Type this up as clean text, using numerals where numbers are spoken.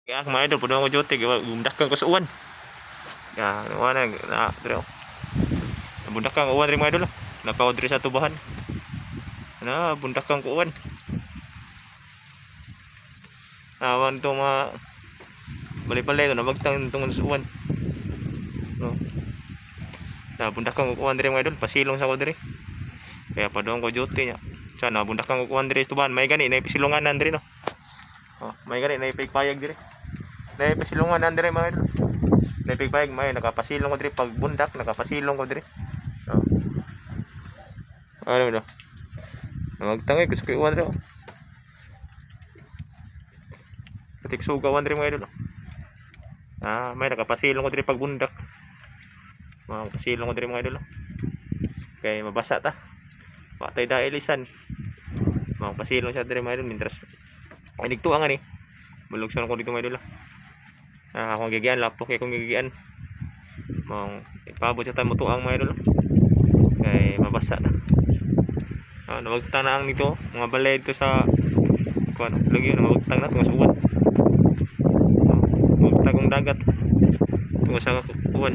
Kaya mga idol, puno ako duty, gumdakan ko sa uwan. Ya, wala na dre. Bundakan ko uwan rin mga idol. Nakaw diri sa tubahan. Na bundakan ko uwan. Awan to mga balay-balay to nabagtang tungod sa uwan. No. Na bundakan ko uwan diri mga idol, pasilong sa ko diri. Kaya padong ko duty nya. Sa na bundakan ko uwan diri sa tubahan, may gani na ipisilunganan diri no. Oh, may gani na ipigpayag diri. Na ipisilunganan diri mga idol. Napigpayag may nakapasilong ko diri pag bundak, nakapasilong ko diri. Oh. Ano no? Magtangay gusto ko uwan diri. Patik sugawan diri mga idol. May nakapasilong ko diri pag bundak. Mga pasilong ko diri mga idol. Kay mabasa ta. Patay dahil isan. Mga pasilong sa diri mga idol mintras. Ay nigtuang ani. Bulugson ko dito mga idol. Akong gigian lapok kay kong gigian. Mong ipabot sa tayo mutuang mga idol. Kay mabasa na. Nawagtang na ang nito, mga balay dito sa kuan, lagi na nawagtang na tungod sa uwan. Nawagtang kong dagat tungod sa uwan.